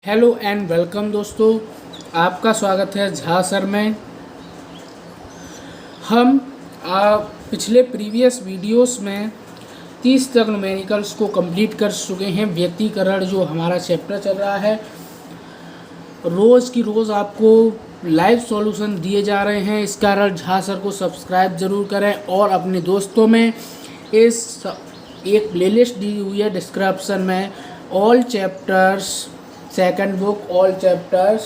Hello and welcome दोस्तों, आपका स्वागत है झा सर में। हम पिछले प्रीवियस वीडियोस में 30 तक न्यूमेरिकल्स को कंप्लीट कर चुके हैं। व्यक्तिकरण जो हमारा चैप्टर चल रहा है, रोज़ की रोज़ आपको लाइव सॉल्यूशन दिए जा रहे हैं। इस कारण झा सर को सब्सक्राइब ज़रूर करें और अपने दोस्तों में एक प्लेलिस्ट दी हुई है डिस्क्रिप्शन में, all chapters second book all chapters,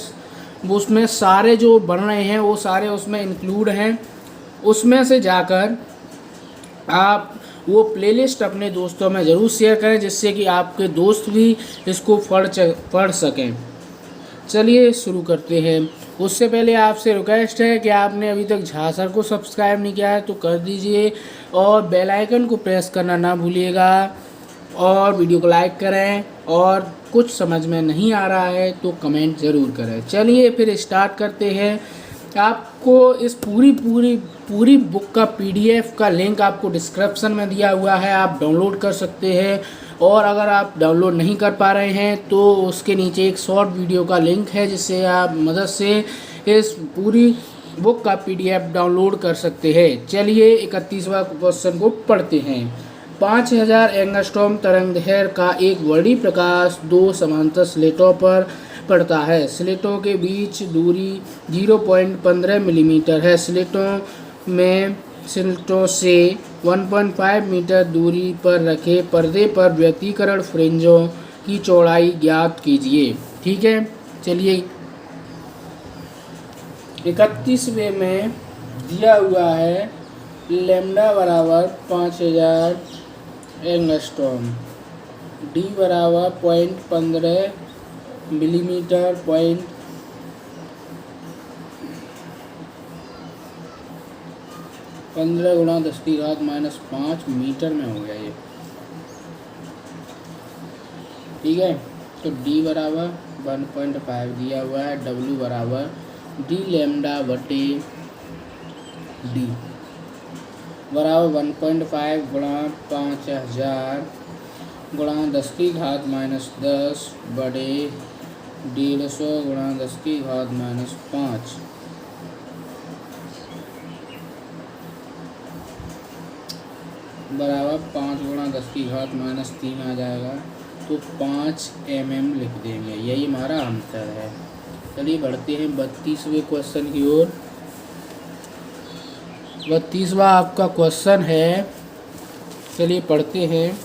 वो उसमें सारे जो बन रहे हैं वो सारे उसमें इंक्लूड हैं। उसमें से जाकर आप वो प्लेलिस्ट अपने दोस्तों में ज़रूर शेयर करें, जिससे कि आपके दोस्त भी इसको पढ़ सकें। चलिए शुरू करते हैं। उससे पहले आपसे रिक्वेस्ट है कि आपने अभी तक झा सर को सब्सक्राइब नहीं किया है तो कर दीजिए और बेल आइकन को प्रेस करना ना भूलिएगा और वीडियो को लाइक करें, और कुछ समझ में नहीं आ रहा है तो कमेंट ज़रूर करें। चलिए फिर स्टार्ट करते हैं। आपको इस पूरी बुक का पीडीएफ का लिंक आपको डिस्क्रिप्शन में दिया हुआ है, आप डाउनलोड कर सकते हैं। और अगर आप डाउनलोड नहीं कर पा रहे हैं तो उसके नीचे एक शॉर्ट वीडियो का लिंक है, जिससे आप मदद से इस पूरी बुक का पीडीएफ डाउनलोड कर सकते हैं। चलिए 31वां क्वेश्चन को पढ़ते हैं। 5000 एंगस्ट्रॉम तरंगदैर्घ्य का एक वर्णी प्रकाश दो समांतर स्लेटों पर पड़ता है। स्लेटों के बीच दूरी 0.15 मिलीमीटर है। स्लेटों से 1.5 मीटर दूरी पर रखे पर्दे पर व्यतिकरण फ्रिंजों की चौड़ाई ज्ञात कीजिए। ठीक है, चलिए 31वें में दिया हुआ है लैम्डा बराबर 5000 एंगस्ट्रॉम, डी बराबर 0.15 मिलीमीटर, 0.15 गुणा 10⁻⁻5 मीटर में हो गया ये। ठीक है, तो डी बराबर 1.5 दिया हुआ है, डब्ल्यू बराबर डी लैम्डा बटे डी बराबर 1.5 गुणा 5000 गुणा 10⁻⁻10 बड़े 150 गुणा 10⁻⁻5 बराबर 5 गुणा 10⁻³ आ जाएगा, तो 5 mm लिख देंगे। यही हमारा आंसर है। चलिए बढ़ते हैं 32वें क्वेश्चन की ओर। 32वां आपका क्वेश्चन है, चलिए पढ़ते हैं।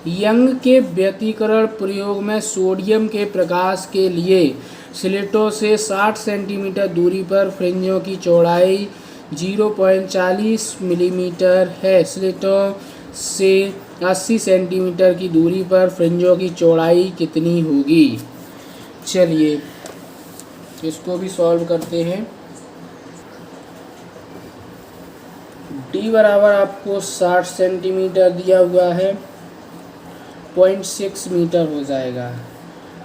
यंग के व्यतिकरण प्रयोग में सोडियम के प्रकाश के लिए स्लेटों से 60 सेंटीमीटर दूरी पर फ्रिंजों की चौड़ाई 0.40 मिलीमीटर है। स्लेटों से 80 सेंटीमीटर की दूरी पर फ्रिंजों की चौड़ाई कितनी होगी? चलिए इसको भी सॉल्व करते हैं। डी बराबर आपको 60 सेंटीमीटर दिया हुआ है, 0.6 मीटर हो जाएगा।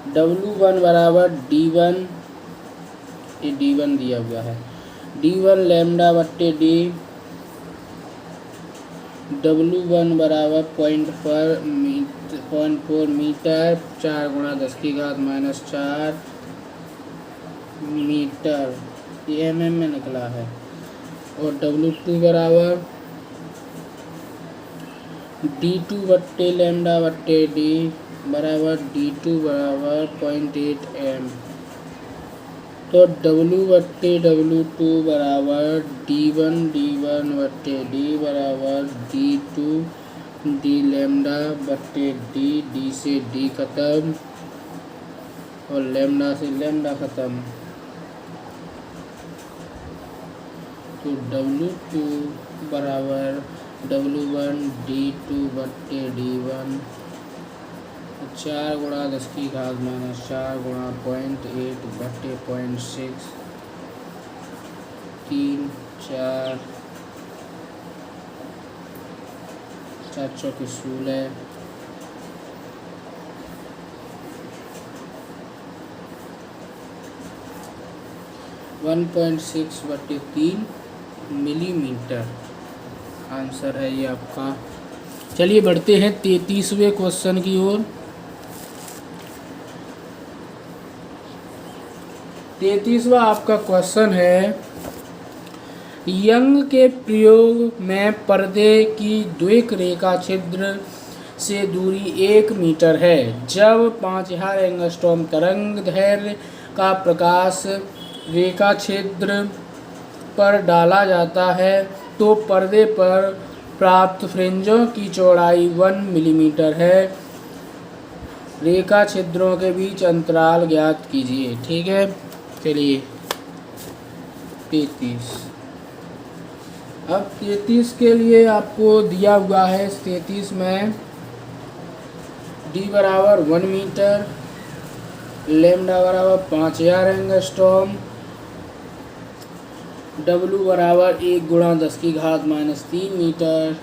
W1 बराबर D1, ये D1 दिया हुआ है, D1 लैम्डा बट्टे डी, W1 बराबर 0.4 मीटर, 4 गुणा 10⁻⁻4 मीटर, ये mm में निकला है। और W2 बराबर D2 बट्टे लैम्डा बट्टे डी बराबर D2 बराबर 0.8 m, तो W बट्टे W2 बराबर D1 बट्टे डी बराबर D2 डी लैम्डा बट्टे डी, डी से डी खत्म और लैम्डा से लैम्डा खत्म, तो W2 बराबर W1 D2 बट्टे D1, 4 गुणा 10⁻⁻4 गुणा 0.8 बट्टे 0.6, 3 4 4 चौके 16, 1.6 बट्टे 3 मिलीमीटर आंसर है ये आपका चलिए बढ़ते हैं 33वें क्वेश्चन की ओर। 33वां आपका क्वेश्चन है, यंग के प्रयोग में पर्दे की द्विक रेखा छिद्र से दूरी 1 मीटर है। जब 5000 एंगस्ट्रॉम तरंग दैर्घ्य का प्रकाश रेखा छिद्र पर डाला जाता है तो पर्दे पर प्राप्त फ्रिंजों की चौड़ाई 1 मिलीमीटर है। रेखा छिद्रों के बीच अंतराल ज्ञात कीजिए। ठीक है, चलिए 33। अब 33 के लिए आपको दिया हुआ है, 33 में डी बराबर 1 मीटर, लेमडा बराबर 5000 एंगस्ट्रॉम, डब्लू बराबर 1 गुणा 10 की घात -3 मीटर,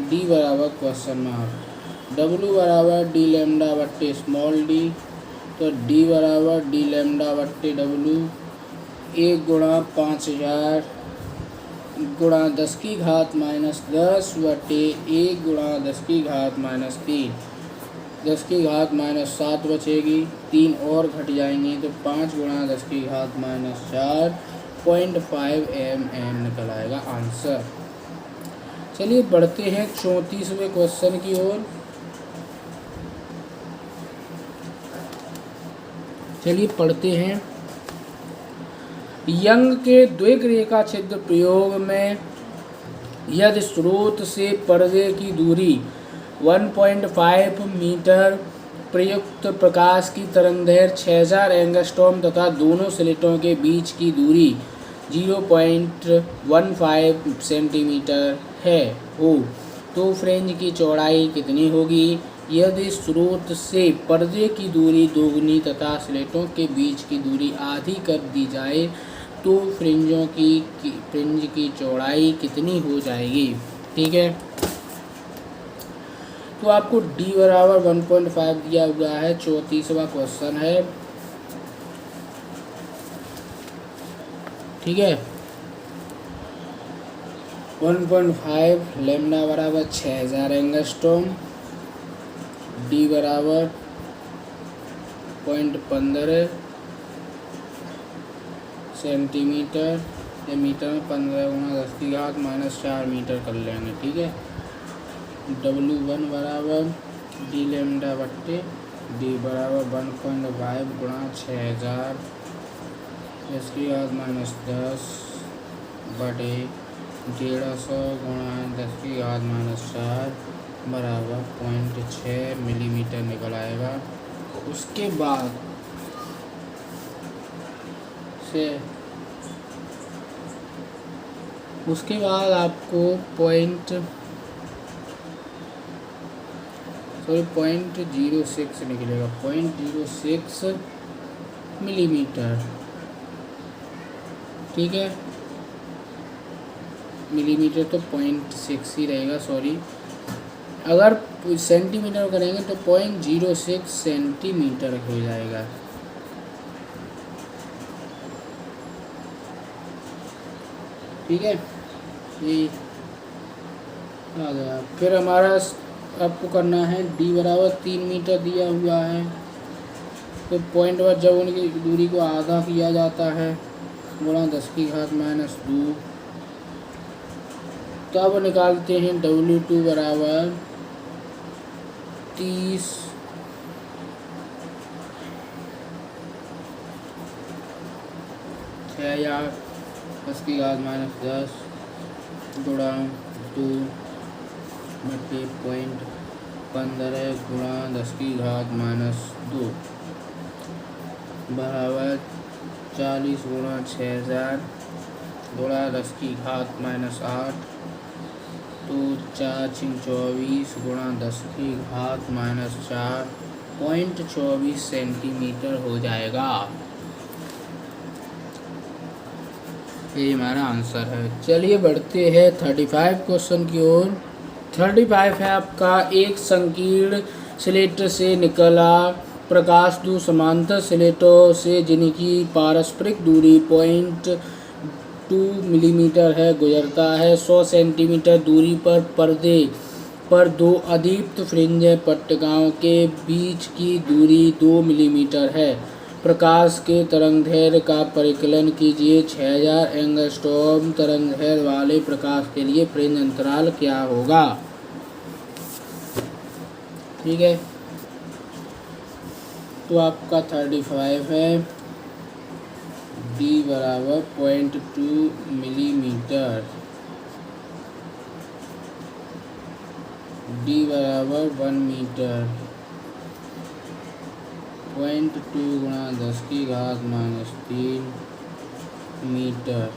डी बराबर क्वेश्चन मार्क, डब्लू बराबर डी लेमडा बट्टे स्मॉल डी, तो डी बराबर डी लेमडा बट्टे डब्लू 1 गुणा 5000 गुणा 10 की घात -10 बटे 1 गुणा 10 की घात -3, 10 की घात -7 बचेगी, 3 और घट जाएंगी तो 5 गुणा 10 की घात -4 0.5 mm निकल आएगा आंसर। चलिए बढ़ते हैं 34वें क्वेश्चन की ओर। चलिए पढ़ते हैं, यंग के द्विक रेखा छिद्र प्रयोग में यदि स्रोत से पर्दे की दूरी 1.5 मीटर, प्रयुक्त प्रकाश की तरंगदैर्घ्य 6000 एंगस्ट्रॉम तथा दोनों स्लिटों के बीच की दूरी 0.15 सेंटीमीटर है हो तो फ्रिंज की चौड़ाई कितनी होगी? यदि स्रोत से पर्दे की दूरी दोगुनी तथा स्लिटों के बीच की दूरी आधी कर दी जाए तो फ्रिंज की चौड़ाई कितनी हो जाएगी? ठीक है, तो आपको डी बराबर 1.5 दिया हुआ है। 34वां क्वेश्चन है। ठीक है, 1.5 लेमडा बराबर 6000 एंगस्ट्रॉम, डी बराबर 0.15 सेंटीमीटर, ये मीटर में 15 गुणा 10 की घात -4 मीटर कर लेंगे। ठीक है, W1 बराबर डी लेमडा बट्टे डी बराबर 1.5 गुणा 6000 इसकी घात -10 बटे 150 गुणा 10 की घात -4 बराबर 0.6 मिलीमीटर निकल आएगा। उसके बाद आपको 0.06 निकलेगा, 0.06 मिलीमीटर। ठीक है, मिलीमीटर तो 0.6 ही रहेगा, सॉरी। अगर सेंटीमीटर करेंगे तो 0.06 सेंटीमीटर हो जाएगा। ठीक है, ये आ गया। फिर हमारा आपको करना है डी बराबर 3 मीटर दिया हुआ है, तो पॉइंट पर जब उनकी दूरी को आधा किया जाता है गुणा 10 की घात -2, तब निकालते हैं W2 बराबर 30 6000 10 की घात -10 गुणा 2 बटे 0.15 गुणा 10 की घात -2 बराबर 40 गुणा 6000 गुणा 10 की घात -8, तो 4 × 24 गुणा 10 की घात -4 0.24 सेंटीमीटर हो जाएगा। ये हमारा आंसर है। चलिए बढ़ते हैं 35 क्वेश्चन की ओर। 35 है आपका, एक संकीर्ण स्लिट से निकला प्रकाश दो समांतर स्लिटों से जिनकी पारस्परिक दूरी 0.2 मिलीमीटर है गुजरता है। 100 सेंटीमीटर दूरी पर पर्दे पर दो अदीप्त फ्रिंज पट्टिकाओं के बीच की दूरी 2 मिलीमीटर है। प्रकाश के तरंगदैर्घ्य का परिकलन कीजिए। 6000 एंगस्ट्रॉम तरंगदैर्घ्य वाले प्रकाश के लिए फ्रिंज अंतराल क्या होगा? ठीक है, तो आपका 35 है। डी बराबर 0.2 मिलीमीटर, डी बराबर 1 मीटर। 0.2 गुणा 10⁻³ मीटर।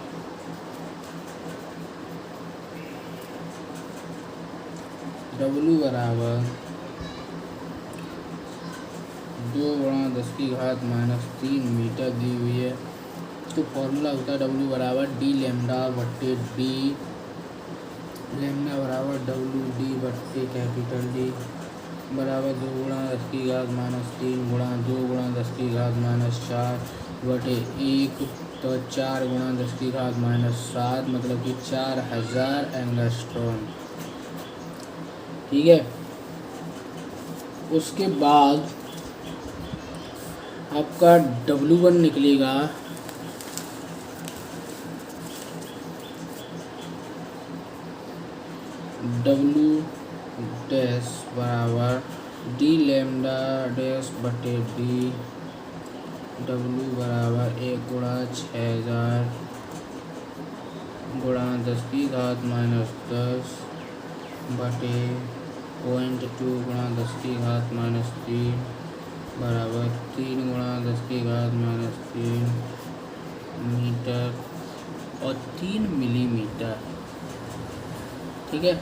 डब्लू बराबर 2 गुणा 10⁻³ मीटर दी हुई है। तो फॉर्मूला होता है डब्लू बराबर डी लेमडा बट्टे डी, लेमडा बराबर डब्लू डी बट्टे कैपिटल डी बराबर 2 गुणा 10⁻³ गुणा 2 गुणा 10⁻⁴ बटे 1, तो 4 गुणा 10⁻⁷, मतलब कि 4000 एंगस्ट्रॉम। ठीक है, उसके बाद आपका W1 निकलेगा W डैश बराबर डी लेमडा डैश बटे डी, W बराबर 1 गुणा 6000 गुणा 10⁻⁻10 बटे 0.2 गुणा 10⁻³ बराबर 3 गुणा 10⁻³ मीटर और 3 मिलीमीटर। ठीक है,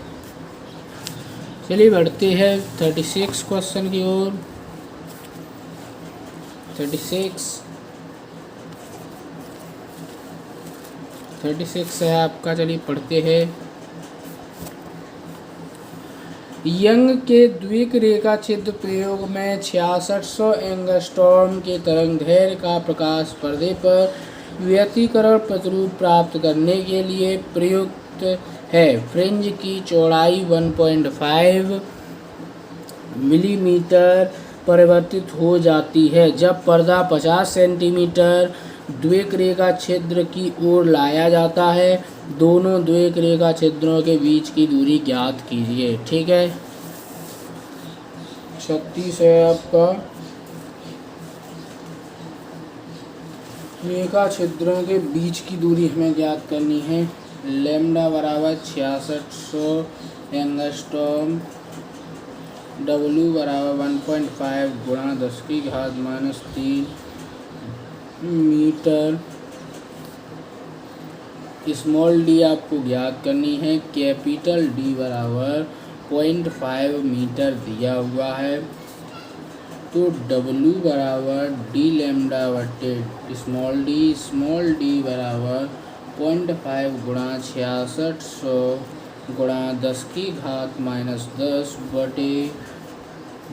चलिए बढ़ते हैं 36 क्वेश्चन की ओर। 36 है आपका, चलिए पढ़ते हैं। यंग के द्विक रेखा छिद्र प्रयोग में 6600 एंगस्ट्रॉम के तरंगदैर्घ्य का प्रकाश पर्दे पर व्यतिकरण प्रतिरूप प्राप्त करने के लिए प्रयुक्त है। फ्रिंज की चौड़ाई 1.5 मिलीमीटर परिवर्तित हो जाती है जब पर्दा 50 सेंटीमीटर द्विक रेखा छिद्र की ओर लाया जाता है। दोनों द्विक रेखा छिद्रों के बीच की दूरी ज्ञात कीजिए। ठीक है, 36 है आपका। रेखा छिद्रों के बीच की दूरी हमें ज्ञात करनी है। लैम्डा बराबर 6600 एंगस्ट्रॉम, W बराबर 1.5 गुणा 10⁻³ मीटर। स्मॉल डी आपको ज्ञात करनी है। कैपिटल डी बराबर 0.5 मीटर दिया हुआ है। तो W बराबर डी लेमडा बटे स्मॉल डी बराबर 0.5 गुणा 6600 गुणा 10⁻⁻10 बटे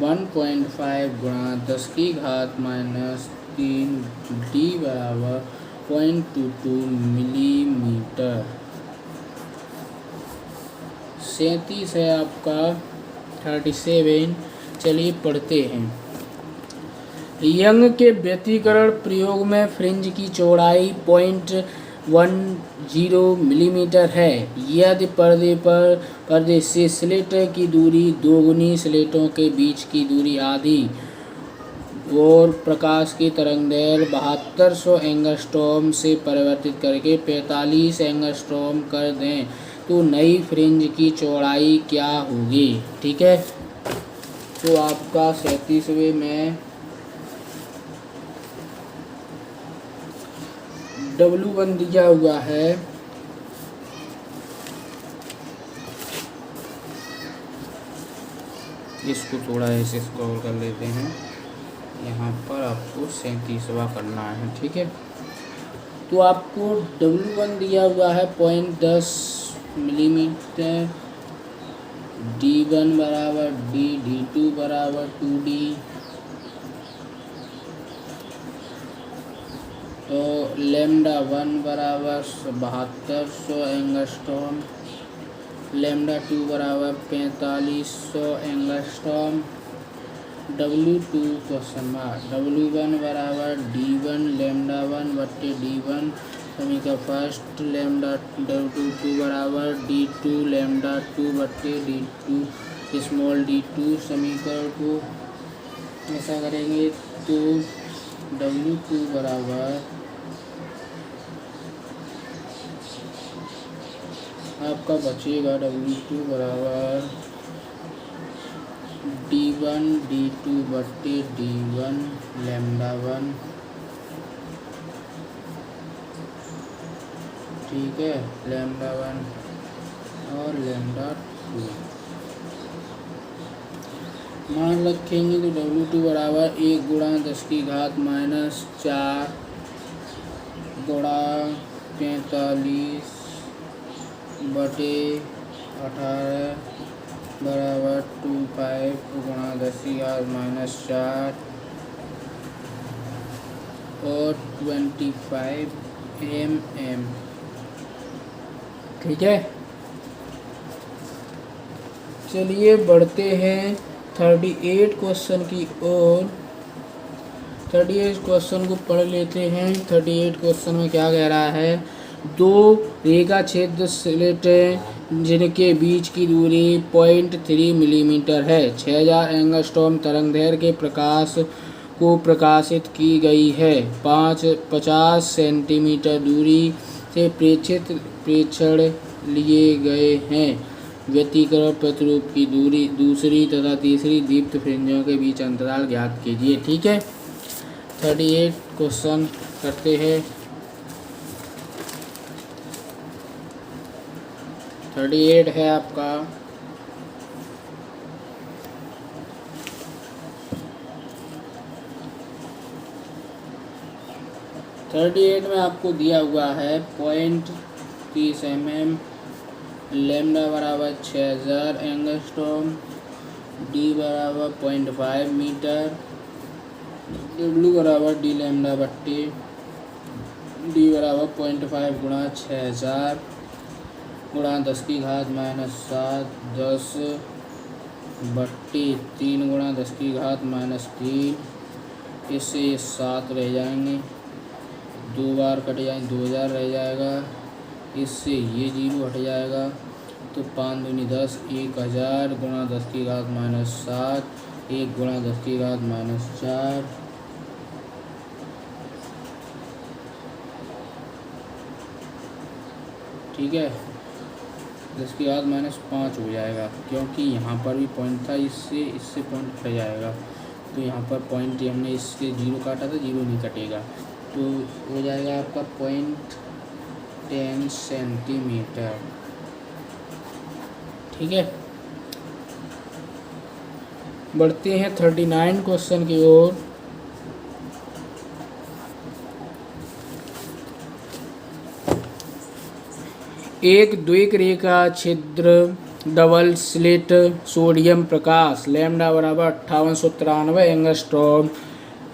1.5 गुणा 10⁻³ डी बराबर 0.22 मिलीमीटर। 37 है आपका 37। चलिए पढ़ते हैं। यंग के व्यतिकरण प्रयोग में फ्रिंज की चौड़ाई 0.10 मिलीमीटर है यदि पर्दे से स्लिट की दूरी दोगुनी स्लिटों के बीच की दूरी आधी और प्रकाश की तरंगदैर्घ्य 7200 एंगस्ट्रॉम से परिवर्तित करके 45 एंगस्ट्रॉम कर दें तो नई फ्रिंज की चौड़ाई क्या होगी। ठीक है, तो आपका 37वें में W1 दिया हुआ है। इसको थोड़ा ऐसे स्क्रॉल कर लेते हैं। यहाँ पर आपको 37वां करना है। ठीक है, तो आपको W1 दिया हुआ है 0.10 मिलीमीटर। D1 बराबर D, D2 बराबर 2D। तो लैम्डा 1 बराबर 7200 एंगस्ट्रॉम। लैम्डा 2 बराबर 4500 angstrom. W2 question mark W1 बराबर D1 लैम्डा 1 बट्टे D1 समीकरण फर्स्ट। लैम्डा W2 बराबर D2 लैम्डा 2 बट्टे D2 स्मॉल D2 समीकरण को ऐसा करेंगे तो W2 बराबर आपका बचेगा W2 बराबर D1 D2 बट्टे D1 लैम्डा 1, ठीक है, लैम्डा 1 और लैम्डा 2 मान रखेंगे तो W2 बराबर 1 गुणा 10 की घात -4 गुणा 45 बटे 18 बराबर 25 गुणा 10 की घात -4 और 25 mm, ठीक है। चलिए बढ़ते हैं 38 क्वेश्चन की ओर। 38 क्वेश्चन को पढ़ लेते हैं। 38 क्वेश्चन में क्या कह रहा है, दो रेखा छेद स्लेट जिनके बीच की दूरी 0.3 मिलीमीटर है 6000 एंगस्ट्रॉम तरंगदैर्घ्य के प्रकाश को प्रकाशित की गई है। 50 सेंटीमीटर दूरी से प्रेक्षण लिए गए हैं। व्यतिकरण प्रतिरूप की दूरी दूसरी तथा तीसरी दीप्त फ्रिंजों के बीच अंतराल ज्ञात कीजिए, ठीक है। 38 क्वेश्चन करते हैं। 38 है आपका में आपको दिया हुआ है 0.30 mm, लैम्डा बराबर 6000 एंगस्ट्रॉम, डी बराबर 0.5 मीटर, डब्ल्यू बराबर डी लैम्डा बट्टे डी बराबर 0.5 गुणा 6000 गुणा 10 की घात -7 10 बट्टे 3 गुणा 10 की घात -3, इससे ये 7 रह जाएंगे, 2 बार कट जाएंगे, 2000 रह जाएगा, इससे ये 0 हट जाएगा, तो 5 दूनी 10 1000 गुणा 10 की घात -7 1 गुणा 10 की घात -4, ठीक है, 10 की घात -5 हो जाएगा, क्योंकि यहाँ पर भी पॉइंट था, इससे पॉइंट कट जाएगा, तो यहाँ पर पॉइंट हमने इसके 0 काटा था, 0 नहीं कटेगा, तो हो जाएगा आपका 0.10 सेंटीमीटर, ठीक है। बढ़ते हैं 39 क्वेश्चन की ओर। एक द्विक रेखा छिद्र डबल स्लिट सोडियम प्रकाश लैम्डा बराबर 5893 एंगस्ट्रॉम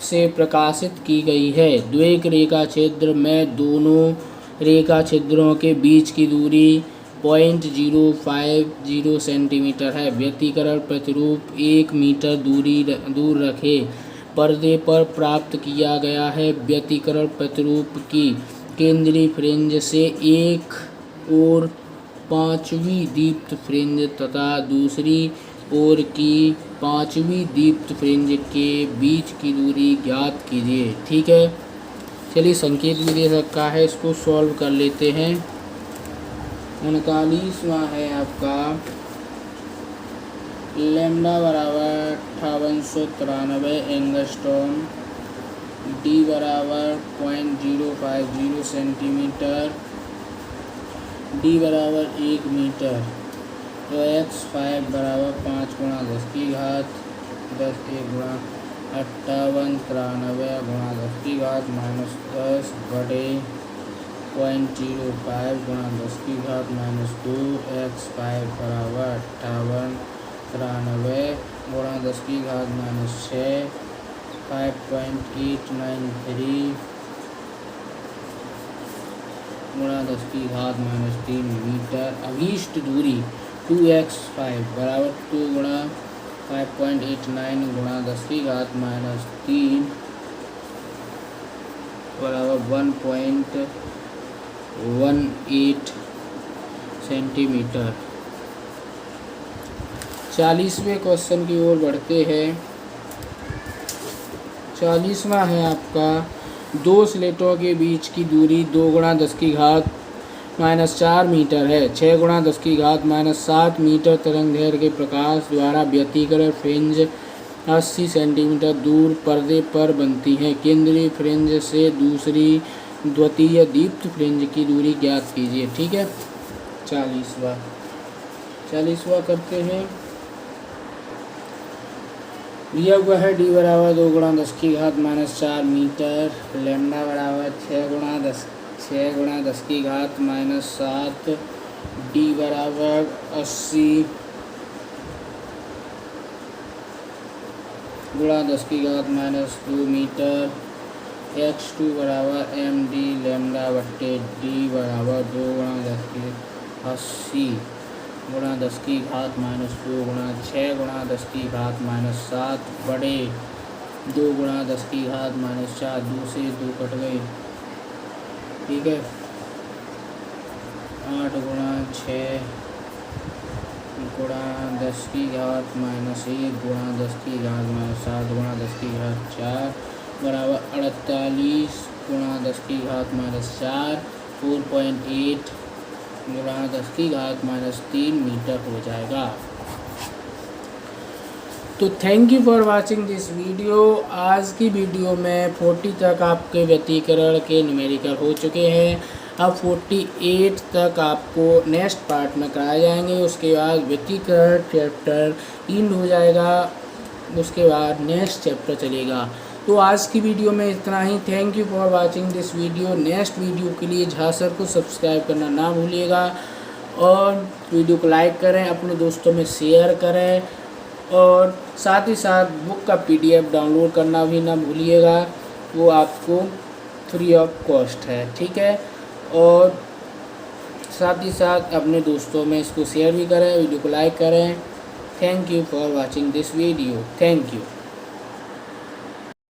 से प्रकाशित की गई है। द्विक रेखा छिद्र में दोनों रेखा छिद्रों के बीच की दूरी 0.050 सेंटीमीटर है। व्यतिकरण प्रतिरूप 1 मीटर दूर रखे पर्दे पर प्राप्त किया गया है। व्यतिकरण प्रतिरूप की केंद्रीय फ्रिंज से एक और 5वीं दीप्त फ्रिंज तथा दूसरी ओर की 5वीं दीप्त फ्रिंज के बीच की दूरी ज्ञात कीजिए, ठीक है। चलिए संकेत भी दे रखा है, इसको सॉल्व कर लेते हैं। 39वां है आपका लैम्डा बराबर 5893 एंगस्ट्रॉम, डी बराबर 0.050 सेंटीमीटर, डी बराबर 1 मीटर, तो x5 बराबर 5 गुणा 10 की घात 10 1 गुणा 5893 गुणा 10 की घात -10 बटे 0.05 गुणा 10 की घात -2, x5 बराबर 5893 गुणा 10 की घात -6 5.893 गुणा 10 की घात -3 मीटर। अभीष्ट दूरी 2x5 बराबर 2 गुणा 5.89 गुणा 10 की घात माइनस 3 बराबर 1.18 सेंटीमीटर। 40वें क्वेश्चन की ओर बढ़ते हैं। 40वां है आपका, दो स्लेटों के बीच की दूरी 2 गुणा 10 की घात माइनस 4 मीटर है। 6 गुणा 10 की घात माइनस 7 मीटर तरंगदैर्घ्य के प्रकाश द्वारा व्यतिकरण फ्रिंज 80 सेंटीमीटर दूर पर्दे पर बनती है। केंद्रीय फ्रिंज से दूसरी द्वितीय दीप्त फ्रिंज की दूरी ज्ञात कीजिए। ठीक है, 40वां करते हैं। दिया हुआ है डी बराबर 2 गुणा 10 की घात माइनस 4 मीटर, लैम्डा बराबर 6 गुणा 10 की घात माइनस 7, डी बराबर 80 गुणा 10 की घात माइनस 2 मीटर, x2 बराबर एम डी लैम्डा बट्टे डी बराबर 2 गुणा 10 की 80 गुणा 10 की घात माइनस 2 गुणा 6 गुणा 10 की घात माइनस 7 बड़े 2 गुणा 10 की घात माइनस 4, 2 से 2 कट गए। ठीक है, 8 गुणा 6 गुणा 10 की घात माइनस 1 गुणा 10 की घात माइनस 7 गुणा 10 की घात 4 बराबर 48 गुणा 10 की घात माइनस 4, 4.8 गुणा 10 की घात माइनस 3 मीटर हो जाएगा। तो thank you for watching this video. आज की वीडियो में 40 तक आपके व्यतिकरण के न्यूमेरिकल हो चुके हैं। अब 48 तक आपको नेक्स्ट पार्ट में कराए जाएंगे। उसके बाद व्यतिकरण चैप्टर एंड हो जाएगा, उसके बाद नेक्स्ट चैप्टर चलेगा। तो आज की वीडियो में इतना ही। Thank you for watching this video. Next video के लिए झा सर को सब्सक्राइब करना ना भूलिएगा और वीडियो को लाइक करें, अपने दोस्तों में शेयर करें और साथ ही साथ बुक का PDF डाउनलोड करना भी ना भूलिएगा, वो आपको फ्री ऑफ कॉस्ट है। ठीक है, और साथ ही साथ अपने दोस्तों में इसको शेयर भी करें, वीडियो को लाइक करें। Thank you for watching this video. Thank you.